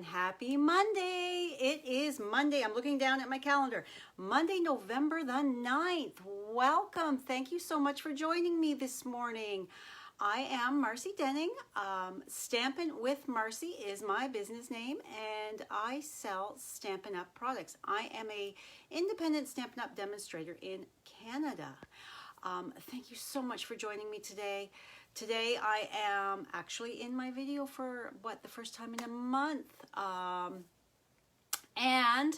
and happy Monday. It is Monday. I'm looking down at my calendar. Monday, November the 9th. Welcome. Thank you so much for joining me this morning. I am Marcy Denning. Stampin' with Marcy is my business name, and I sell Stampin' Up! Products. I am a independent Stampin' Up! Demonstrator in Canada. Thank you so much for joining me today. Today I am actually in my video for the first time in a month. And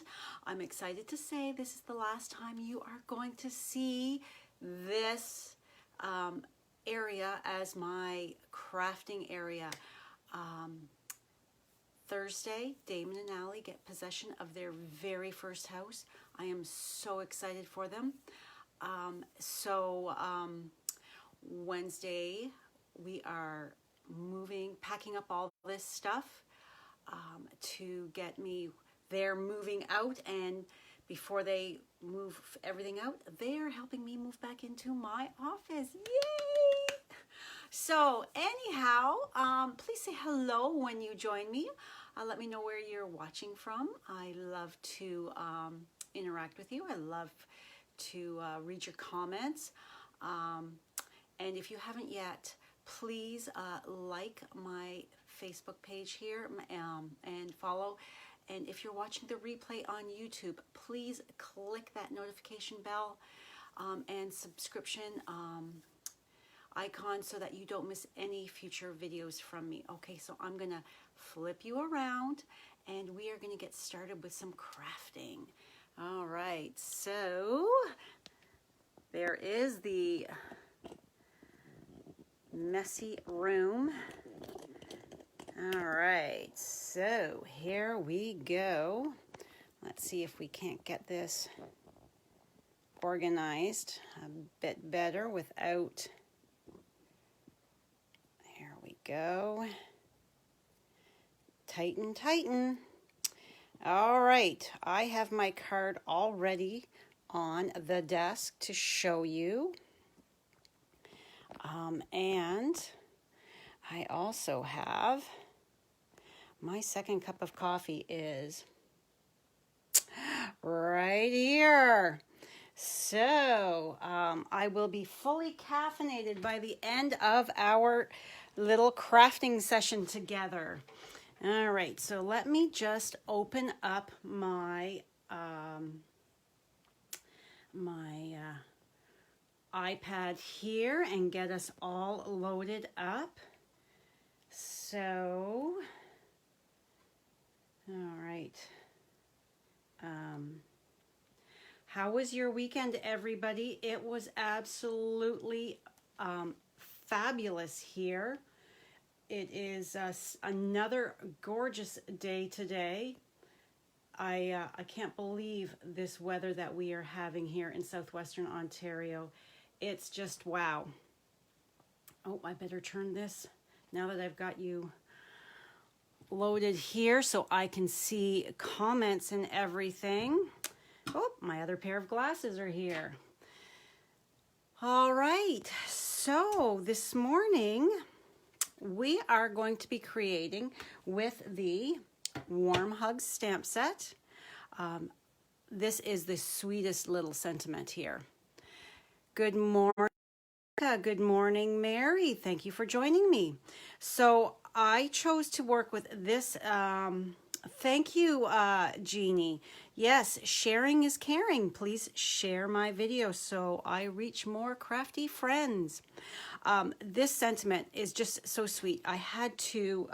I'm excited to say this is the last time you are going to see this area as my crafting area. Thursday, Damon and Allie get possession of their very first house. I am so excited for them. Wednesday, we are packing up all this stuff to get me. They're moving out, and before they move everything out, they are helping me move back into my office. Yay! So anyhow, please say hello when you join me. Let me know where you're watching from. I love to interact with you. I love to read your comments. And if you haven't yet, please like my Facebook page here and follow. And if you're watching the replay on YouTube, please click that notification bell and subscription icon so that you don't miss any future videos from me. Okay, so I'm gonna flip you around and we are gonna get started with some crafting. All right, so there is the messy room. All right, so here we go. Let's see if we can't get this organized a bit better without. Here we go. Tighten, tighten. All right, I have my card already on the desk to show you. And I also have my second cup of coffee is right here. So I will be fully caffeinated by the end of our little crafting session together. All right, so let me just open up my iPad here and get us all loaded up. So, all right. How was your weekend, everybody? It was absolutely fabulous here. It is another gorgeous day today. I can't believe this weather that we are having here in southwestern Ontario. It's just wow. Oh, I better turn this now that I've got you loaded here so I can see comments and everything. Oh, my other pair of glasses are here. All right, so this morning we are going to be creating with the Warm Hugs stamp set. This is the sweetest little sentiment here. Good morning. Good morning, Mary. Thank you for joining me. So I chose to work with this. Thank you, Jeannie. Yes, sharing is caring. Please share my video so I reach more crafty friends. This sentiment is just so sweet. I had to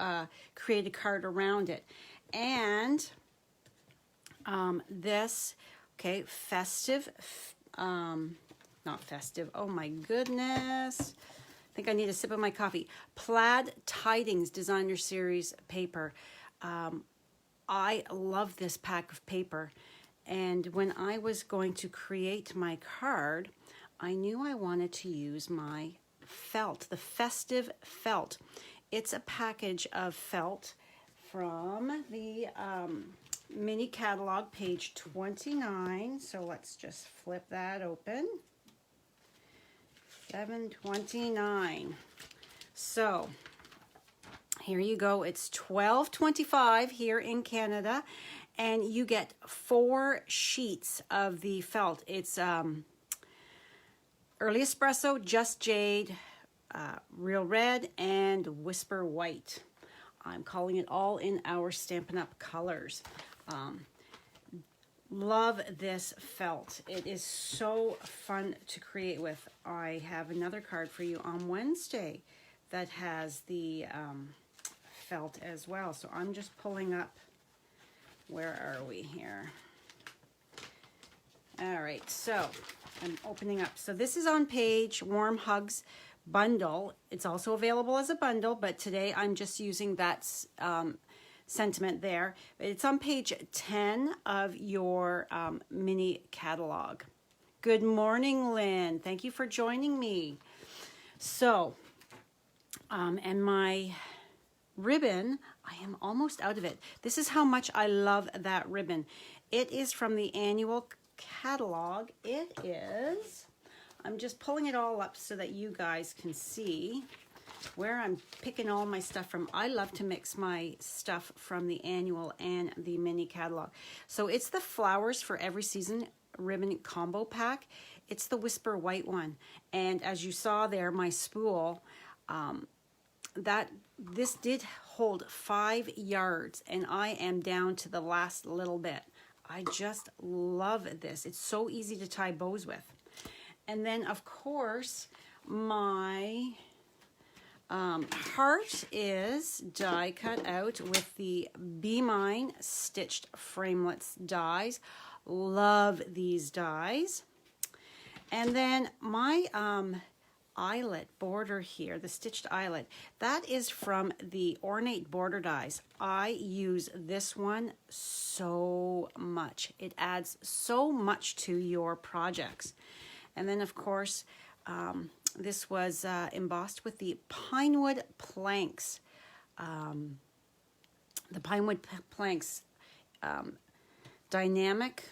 create a card around it. And this, okay, festive, not festive, oh my goodness. I think I need a sip of my coffee. Plaid Tidings Designer Series paper. I love this pack of paper. And when I was going to create my card, I knew I wanted to use my felt, the Festive felt. It's a package of felt from the mini catalog, page 29. So let's just flip that open. 729. So Here you go. It's $12.25 here in Canada, and you get 4 sheets of the felt. It's Early Espresso, Just Jade, Real Red, and Whisper White. I'm calling it all in our Stampin' Up! Colors. Love this felt. It is so fun to create with. I have another card for you on Wednesday that has the felt as well. So I'm just pulling up. Where are we here? All right, so I'm opening up. So this is on page Warm Hugs bundle. It's also available as a bundle, but today I'm just using that sentiment there. It's on page 10 of your mini catalog. Good morning, Lynn. Thank you for joining me. So, and my ribbon, I am almost out of it. This is how much I love that ribbon. It is from the annual catalog. It is, I'm just pulling it all up so that you guys can see where I'm picking all my stuff from. I love to mix my stuff from the annual and the mini catalog. So it's the Flowers for Every Season ribbon combo pack. It's the Whisper White one. And as you saw there, my spool, this did hold 5 yards, and I am down to the last little bit. I just love this. It's so easy to tie bows with. And then, of course, my heart is die cut out with the Be Mine stitched framelits dies. Love these dies. And then my eyelet border here, the stitched eyelet, that is from the Ornate Border Dies. I use this one so much. It adds so much to your projects. And then, of course, this was embossed with the Pinewood Planks. The Pinewood Planks dynamic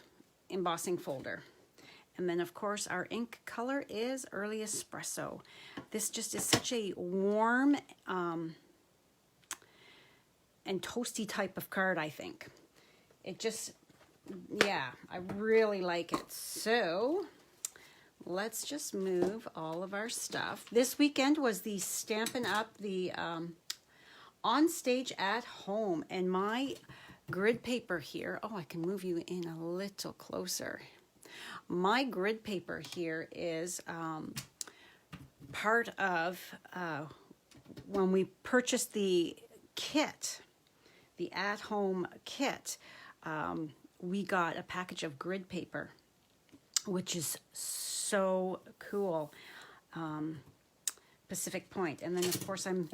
embossing folder. And then, of course, our ink color is Early Espresso. This just is such a warm and toasty type of card, I think. It just, yeah, I really like it. So let's just move all of our stuff. This weekend was the Stampin' Up! The On Stage at Home. And my grid paper here, oh, I can move you in a little closer. My grid paper here is part of when we purchased the kit, the at-home kit, we got a package of grid paper, which is so cool. Pacific Point. And then, of course, I'm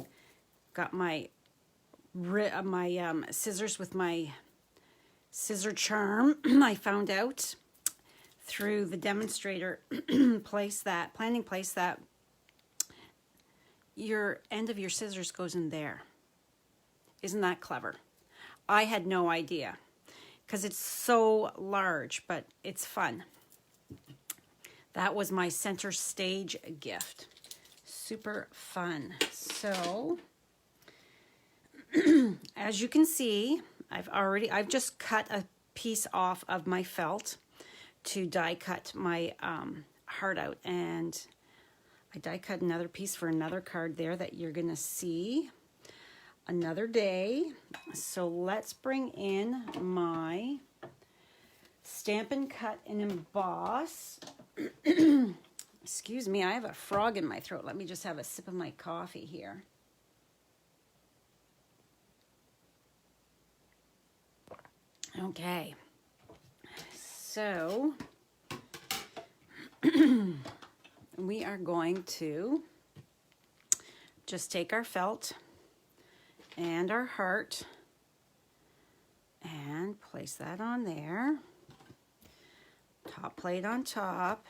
got my scissors with my scissor charm. I found out through the demonstrator planning place that your end of your scissors goes in there. Isn't that clever? I had no idea because it's so large, but it's fun. That was my center stage gift. Super fun. So as you can see, I've just cut a piece off of my felt to die cut my heart out, and I die cut another piece for another card there that you're gonna see another day. So let's bring in my Stampin' Cut and Emboss. Excuse me, I have a frog in my throat. Let me just have a sip of my coffee here. Okay. So we are going to just take our felt and our heart and place that on there. Top plate on top.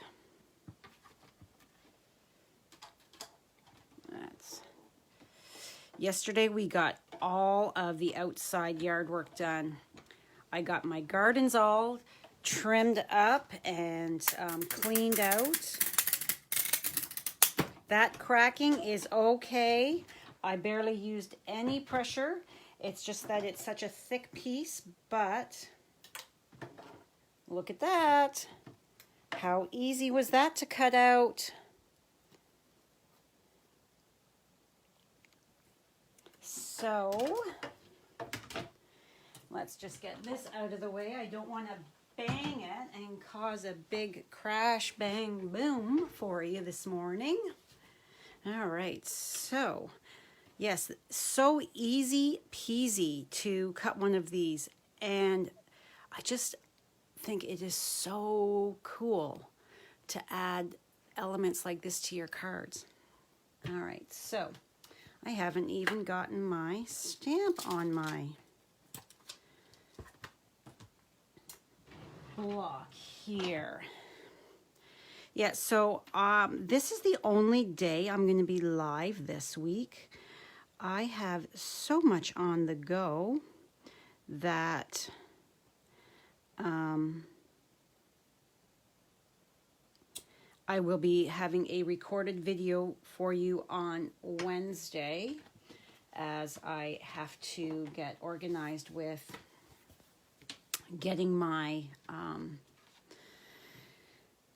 Yesterday we got all of the outside yard work done. I got my gardens all trimmed up and cleaned out. That cracking is okay. I barely used any pressure. It's just that it's such a thick piece, but look at that. How easy was that to cut out? So let's just get this out of the way. I don't want to bang it and cause a big crash, bang, boom for you this morning. All right, so yes, so easy peasy to cut one of these, and I just think it is so cool to add elements like this to your cards. All right, so I haven't even gotten my stamp on my block here. Yeah, so this is the only day I'm going to be live this week. I have so much on the go that I will be having a recorded video for you on Wednesday, as I have to get organized with getting my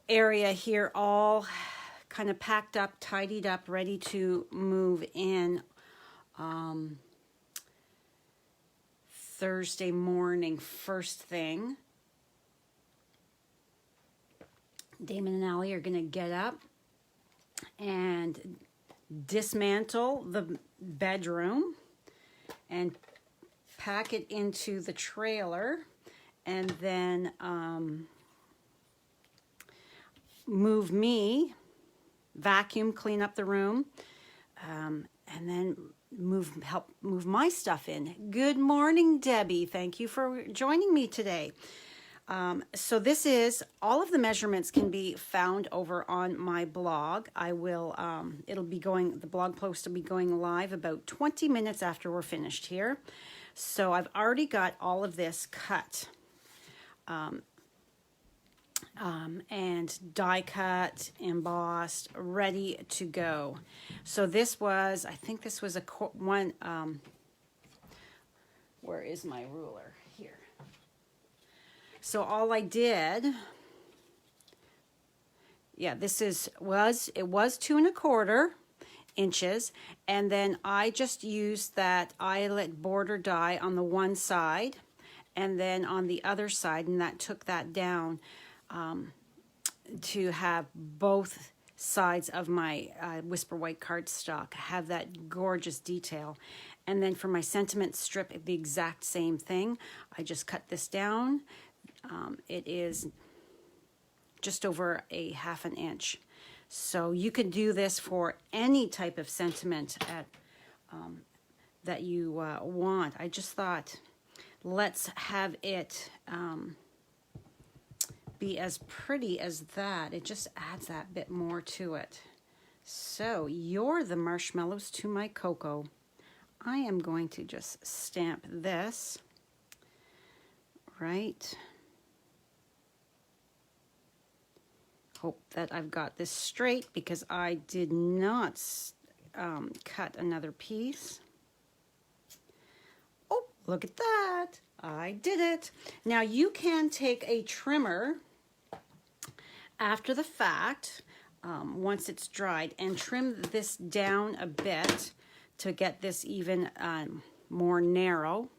area here all kind of packed up, tidied up, ready to move in Thursday morning, first thing. Damon and Allie are going to get up and dismantle the bedroom and pack it into the trailer, and then move me, vacuum, clean up the room, and then help move my stuff in. Good morning, Debbie. Thank you for joining me today. So this is, all of the measurements can be found over on my blog. I will, it'll be going, the blog post will be going live about 20 minutes after we're finished here. So I've already got all of this cut. And die cut, embossed, ready to go. So this was, I think this was one, where is my ruler? Here. So all I did, yeah, this it was 2¼ inches, and then I just used that eyelet border die on the one side, and then on the other side, and that took that down to have both sides of my Whisper White cardstock have that gorgeous detail. And then for my sentiment strip, the exact same thing. I just cut this down. It is just over a ½ inch. So you can do this for any type of sentiment that you want. I just thought, let's have it be as pretty as that. It just adds that bit more to it. So you're the marshmallows to my cocoa. I am going to just stamp this right. Hope that I've got this straight, because I did not cut another piece. Oh, look at that. I did it. Now you can take a trimmer after the fact, once it's dried, and trim this down a bit to get this even more narrow,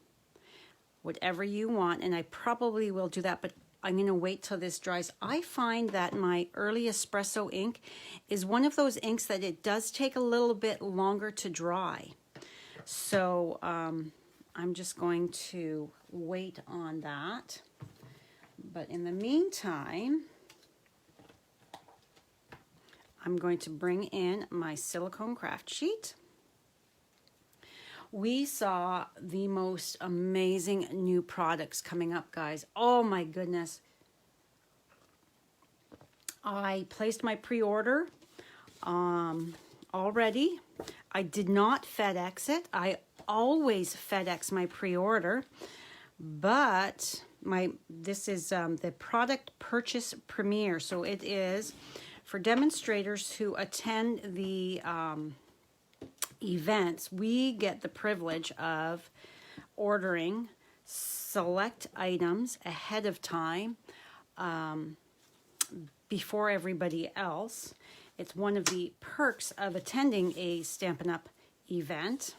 whatever you want. And I probably will do that, but I'm going to wait till this dries. I find that my early espresso ink is one of those inks that it does take a little bit longer to dry. So I'm just going to wait on that. But in the meantime, I'm going to bring in my silicone craft sheet. We saw the most amazing new products coming up, guys. Oh my goodness. I placed my pre-order already. I did not FedEx it. I always FedEx my pre-order, but this is the product purchase premiere. So it is for demonstrators who attend the events, we get the privilege of ordering select items ahead of time, before everybody else. It's one of the perks of attending a Stampin' Up! Event.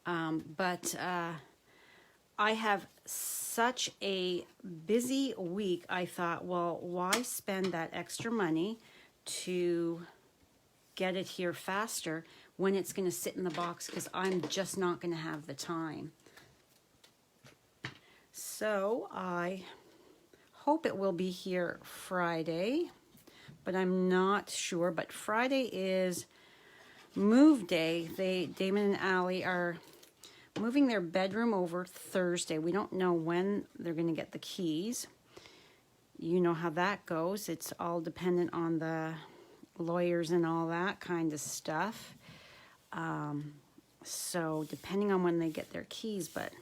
But I have such a busy week, I thought, well, why spend that extra money to get it here faster when it's going to sit in the box, because I'm just not going to have the time. So I hope it will be here Friday, but I'm not sure. But Friday is move day. Damon and Allie are moving their bedroom over Thursday. We don't know when they're going to get the keys. You know how that goes. It's all dependent on the lawyers and all that kind of stuff. So depending on when they get their keys, but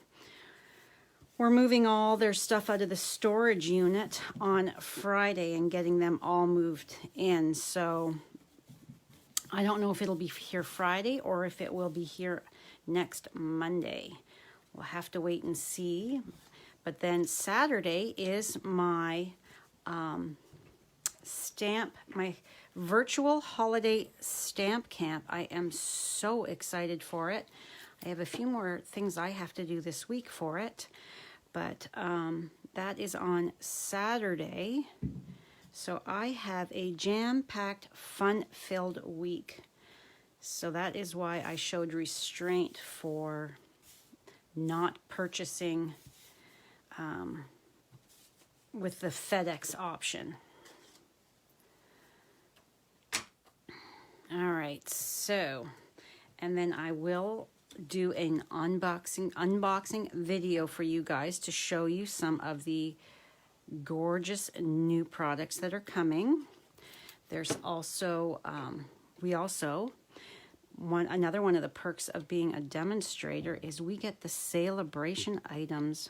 we're moving all their stuff out of the storage unit on Friday and getting them all moved in. So I don't know if it'll be here Friday or if it will be here next Monday. We'll have to wait and see. But then Saturday is my my virtual holiday stamp camp. I am so excited for it. I have a few more things I have to do this week for it. But that is on Saturday. So I have a jam-packed, fun-filled week. So that is why I showed restraint for not purchasing with the FedEx option. All right, so, and then I will do an unboxing video for you guys to show you some of the gorgeous new products that are coming. There's also, another one of the perks of being a demonstrator is we get the celebration items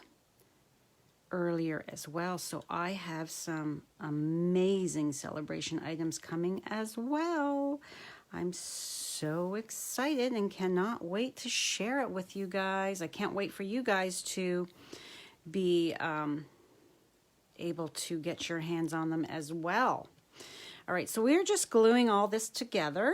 earlier as well. So I have some amazing celebration items coming as well. I'm so excited and cannot wait to share it with you guys. I can't wait for you guys to be able to get your hands on them as well. All right, so we're just gluing all this together.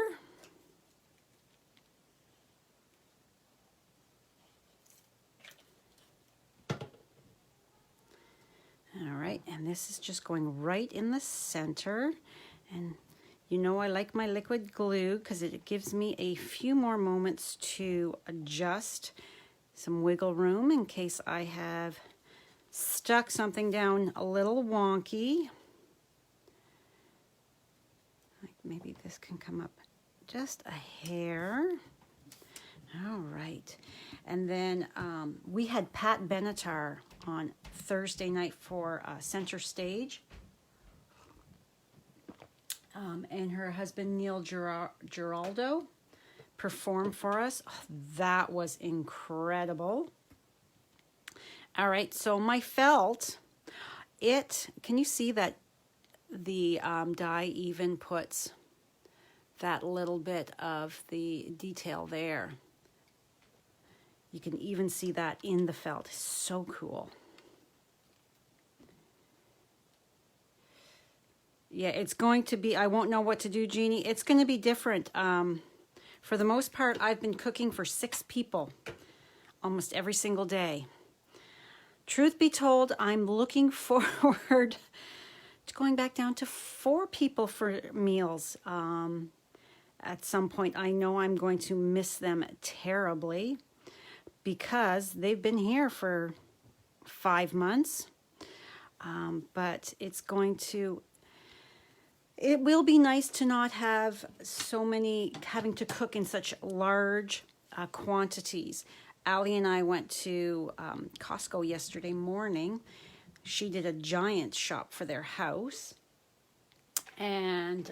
All right, and this is just going right in the center. And you know I like my liquid glue because it gives me a few more moments to adjust, some wiggle room in case I have stuck something down a little wonky. Like maybe this can come up just a hair. All right. And then we had Pat Benatar on Thursday night for Center Stage. And her husband, Neil Giraldo, performed for us. Oh, that was incredible. All right, so my felt, can you see that the die even puts that little bit of the detail there? You can even see that in the felt. So cool. Yeah, it's going to be, I won't know what to do, Jeannie. It's going to be different. For the most part, I've been cooking for 6 people almost every single day. Truth be told, I'm looking forward to going back down to 4 people for meals at some point. I know I'm going to miss them terribly because they've been here for 5 months. But it will be nice to not have so many, having to cook in such large quantities. Allie and I went to Costco yesterday morning. She did a giant shop for their house. And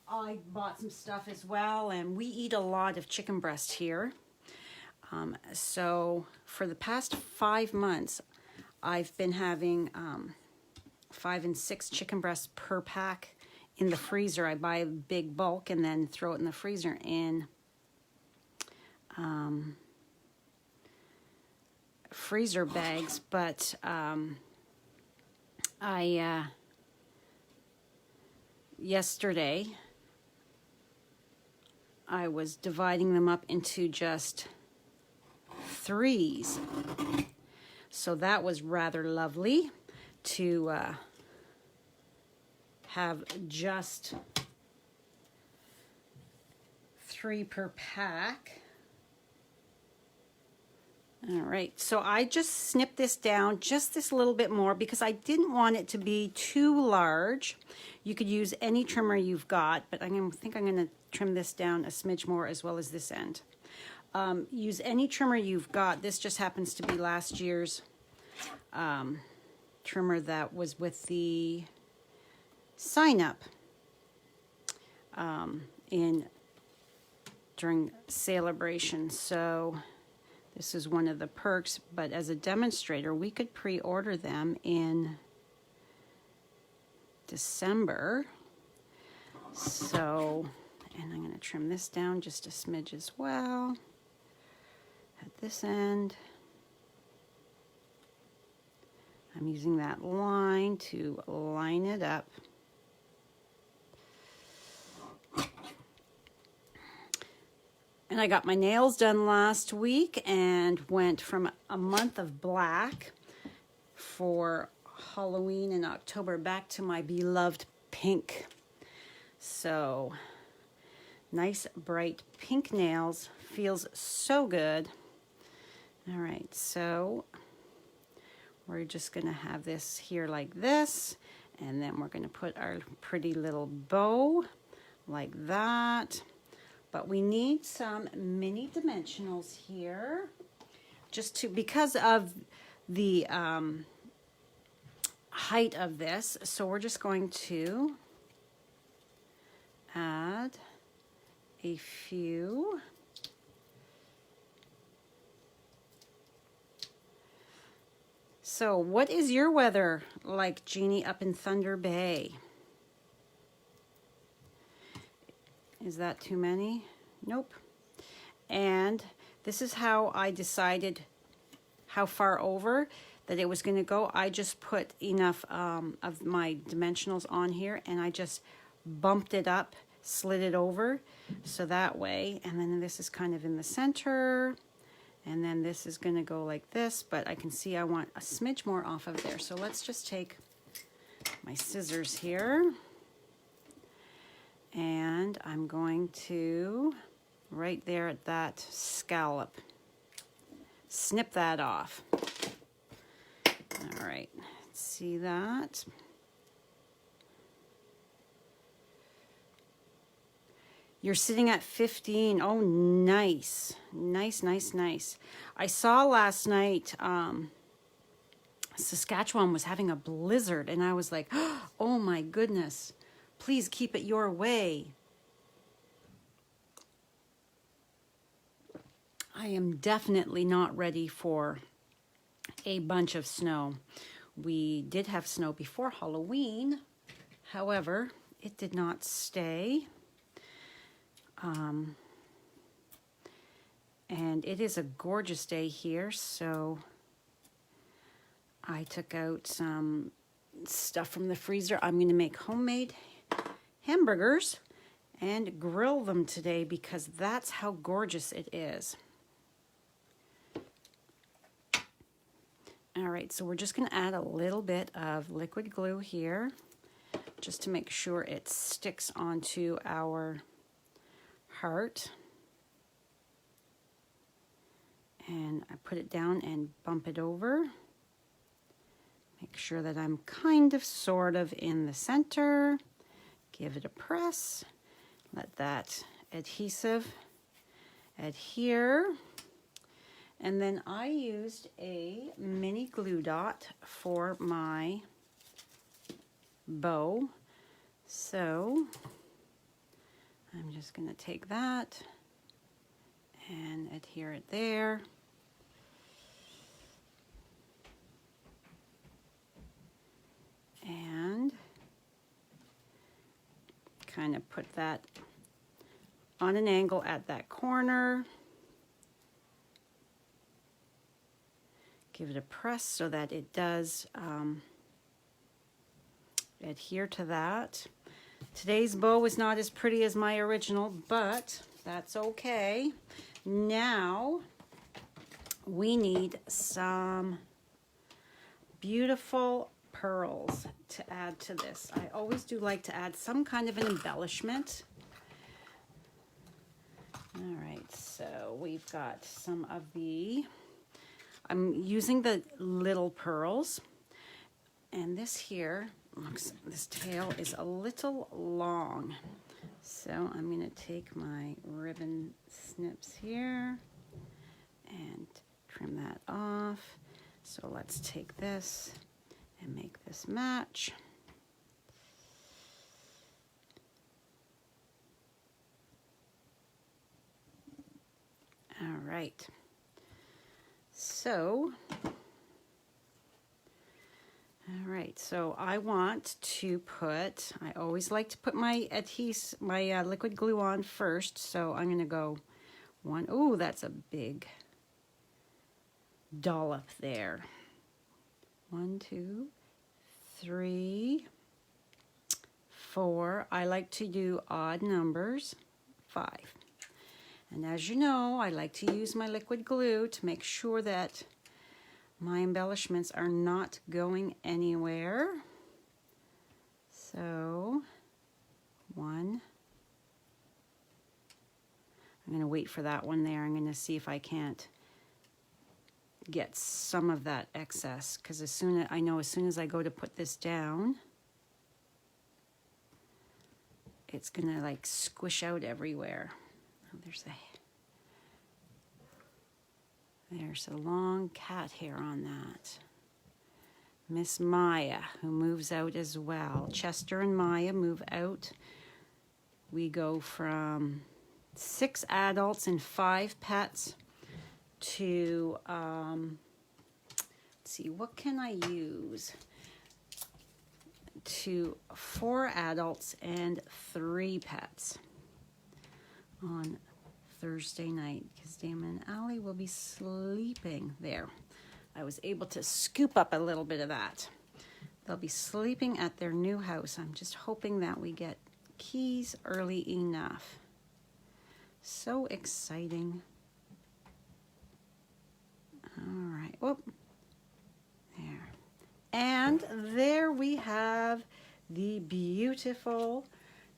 I bought some stuff as well. And we eat a lot of chicken breast here. So for the past 5 months, I've been having 5 and 6 chicken breasts per pack in the freezer. I buy a big bulk and then throw it in the freezer in freezer bags. But yesterday I was dividing them up into just 3s. So that was rather lovely to have just 3 per pack. All right, so I just snipped this down just this little bit more because I didn't want it to be too large. You could use any trimmer you've got, but I think I'm going to trim this down a smidge more as well as this end. Use any trimmer you've got. This just happens to be last year's trimmer that was with the sign up during celebration. So this is one of the perks, but as a demonstrator, we could pre-order them in December. So, and I'm going to trim this down just a smidge as well at this end. I'm using that line to line it up. And I got my nails done last week and went from a month of black for Halloween in October back to my beloved pink. So nice bright pink nails, feels so good. All right, so we're just gonna have this here like this, and then we're gonna put our pretty little bow like that. But we need some mini dimensionals here, just to, because of the height of this. So we're just going to add a few. So what is your weather like, Jeannie, up in Thunder Bay? Is that too many? Nope. And this is how I decided how far over that it was going to go. I just put enough of my dimensionals on here, and I just bumped it up, slid it over, so that way. And then this is kind of in the center, and then this is going to go like this, but I can see I want a smidge more off of there. So let's just take my scissors here. And I'm going to, right there at that scallop, snip that off. All right, see that? You're sitting at 15. Oh, nice. Nice, nice, nice. I saw last night Saskatchewan was having a blizzard, and I was like, oh my goodness. Please keep it your way. I am definitely not ready for a bunch of snow. We did have snow before Halloween. However, it did not stay. And it is a gorgeous day here, so I took out some stuff from the freezer. I'm going to make homemade hamburgers and grill them today because that's how gorgeous it is. All right, so we're just going to add a little bit of liquid glue here just to make sure it sticks onto our heart. And I put it down and bump it over. Make sure that I'm kind of sort of in the center. Give it a press. Let that adhesive adhere. And then I used a mini glue dot for my bow. So I'm just going to take that and adhere it there. And kind of put that on an angle at that corner. Give it a press so that it does adhere to that. Today's bow is not as pretty as my original, but that's okay. Now we need some beautiful pearls to add to this. I always do like to add some kind of an embellishment. All right, so we've got some of I'm using the little pearls, and this here, this tail is a little long. So I'm going to take my ribbon snips here and trim that off. So let's take this and make this match. All right. So, so I want to put, I always like to put my liquid glue on first. So I'm going to go one, oh, that's a big dollop there. 1, 2, 3, 4. I like to do odd numbers, 5. And as you know, I like to use my liquid glue to make sure that my embellishments are not going anywhere. So, 1. I'm going to wait for that one there. I'm going to see if I can't get some of that excess, because as soon as I go to put this down, it's going to like squish out everywhere. Oh, there's a long cat hair on that. Miss Maya, who moves out as well. Chester and Maya move out. We go from 6 adults and 5 pets to, let's see, what can I use? To 4 adults and 3 pets on Thursday night, because Damon and Allie will be sleeping there. I was able to scoop up a little bit of that. They'll be sleeping at their new house. I'm just hoping that we get keys early enough. So exciting. All right, whoop, there. And there we have the beautiful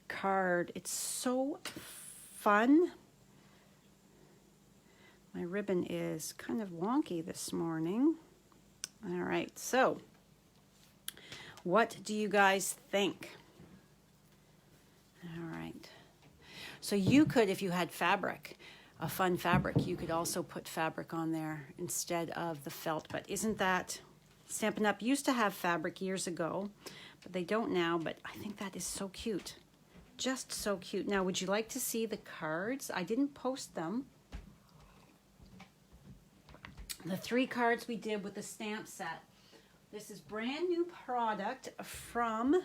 card. It's so fun. My ribbon is kind of wonky this morning. All right, so what do you guys think? All right. So you could, if you had fabric, a fun fabric, you could also put fabric on there instead of the felt. But isn't that, Stampin' Up! Used to have fabric years ago, but they don't now. But I think that is so cute. Just so cute. Now, would you like to see the cards? I didn't post them. The 3 cards we did with the stamp set. This is brand new product from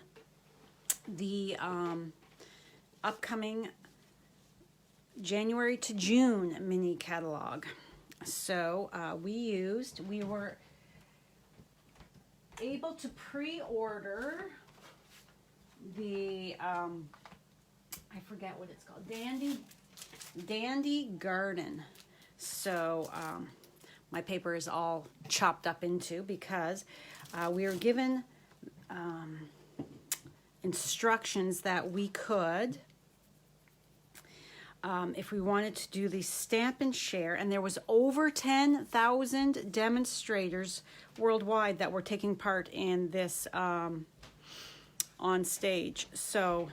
the upcoming January to June mini catalog. So we were able to pre-order the, I forget what it's called, Dandy Garden. So my paper is all chopped up into, because we were given instructions that we could, if we wanted to do the stamp and share, and there was over 10,000 demonstrators worldwide that were taking part in this on stage. So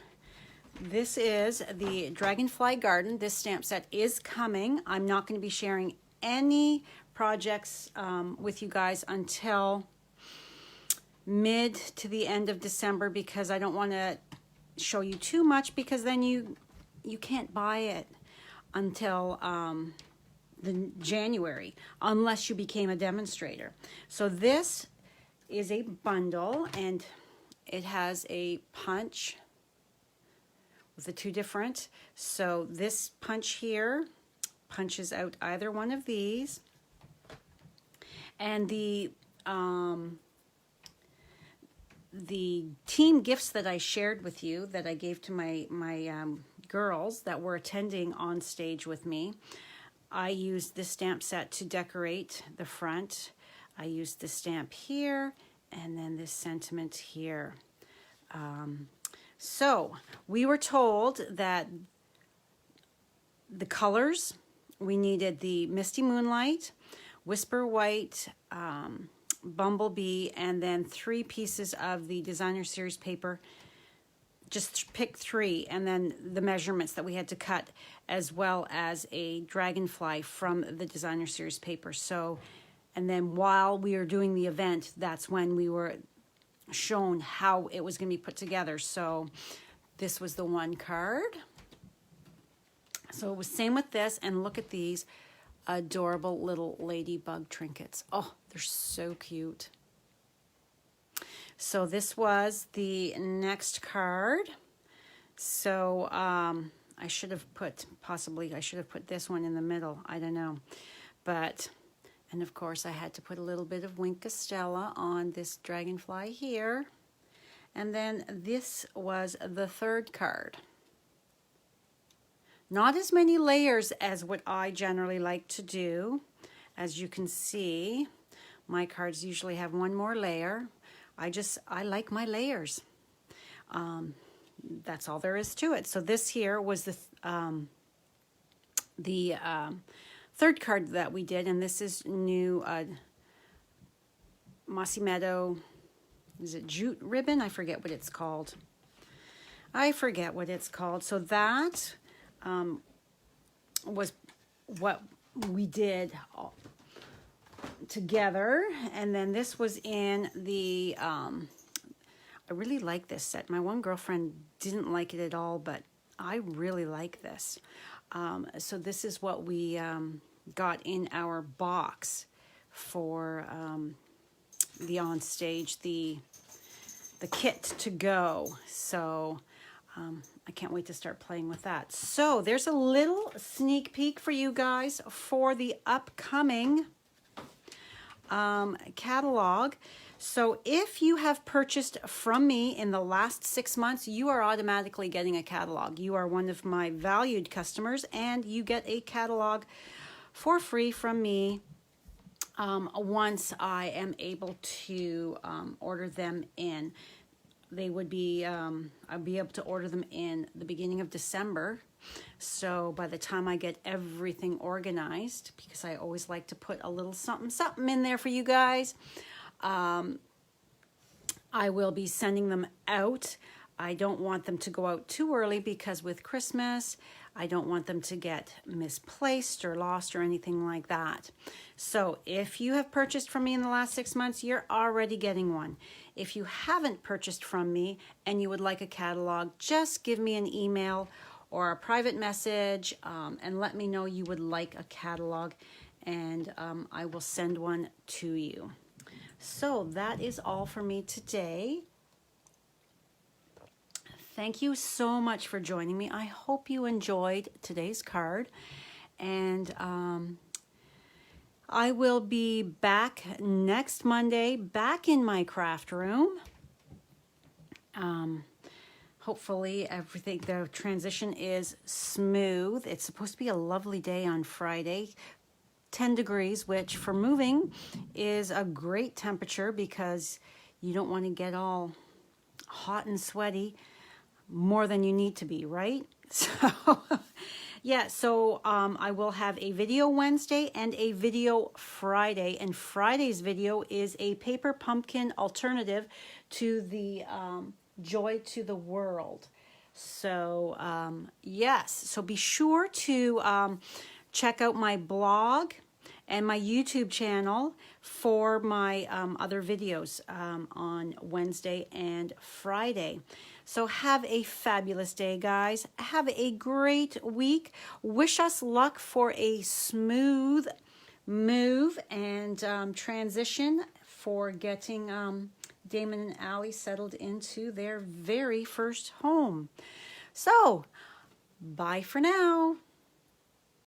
this is the Dragonfly Garden. This stamp set is coming. I'm not going to be sharing any projects with you guys until mid to the end of December, because I don't want to show you too much, because then you can't buy it until the January unless you became a demonstrator. So this is a bundle, and it has a punch with the two different. So this punch here punches out either one of these. And the team gifts that I shared with you, that I gave to my girls that were attending on stage with me, I used this stamp set to decorate the front. I used the stamp here, and then this sentiment here. So we were told that the colors, we needed the Misty Moonlight, Whisper White, Bumblebee, and then 3 pieces of the Designer Series paper. Just pick 3, and then the measurements that we had to cut, as well as a dragonfly from the Designer Series paper. So, and then while we were doing the event, that's when we were shown how it was going to be put together. So this was the one card. So it was same with this, and look at these adorable little ladybug trinkets. Oh, they're so cute. So this was the next card. So I should have put, possibly I should have put this one in the middle. I don't know. But, and of course I had to put a little bit of Wink Stella on this dragonfly here. And then this was the third card. Not as many layers as what I generally like to do. As you can see, my cards usually have one more layer. I like my layers. That's all there is to it. So this here was the third card that we did, and this is new Mossy Meadow. Is it jute ribbon? I forget what it's called. So that was what we did together. And then this was in the, I really like this set. My one girlfriend didn't like it at all, but I really like this. So this is what we got in our box for the on stage, the kit to go. So I can't wait to start playing with that. So there's a little sneak peek for you guys for the upcoming catalog. So if you have purchased from me in the last 6 months, you are automatically getting a catalog. You are one of my valued customers, and you get a catalog for free from me once I am able to order them in. They would be, I'll be able to order them in the beginning of December. So by the time I get everything organized, because I always like to put a little something in there for you guys, I will be sending them out. I don't want them to go out too early, because with Christmas, I don't want them to get misplaced or lost or anything like that. So if you have purchased from me in the last 6 months, you're already getting one. If you haven't purchased from me and you would like a catalog, just give me an email or a private message and let me know you would like a catalog, and I will send one to you. So that is all for me today. Thank you so much for joining me. I hope you enjoyed today's card, and I will be back next Monday, back in my craft room. Hopefully everything, the transition is smooth. It's supposed to be a lovely day on Friday, 10 degrees, which for moving is a great temperature, because you don't want to get all hot and sweaty more than you need to be, right? So yeah, so I will have a video Wednesday and a video Friday, and Friday's video is a paper pumpkin alternative to the Joy to the World. So yes, so be sure to check out my blog and my YouTube channel for my other videos on Wednesday and Friday. So have a fabulous day, guys. Have a great week. Wish us luck for a smooth move and transition for getting Damon and Allie settled into their very first home. So, bye for now.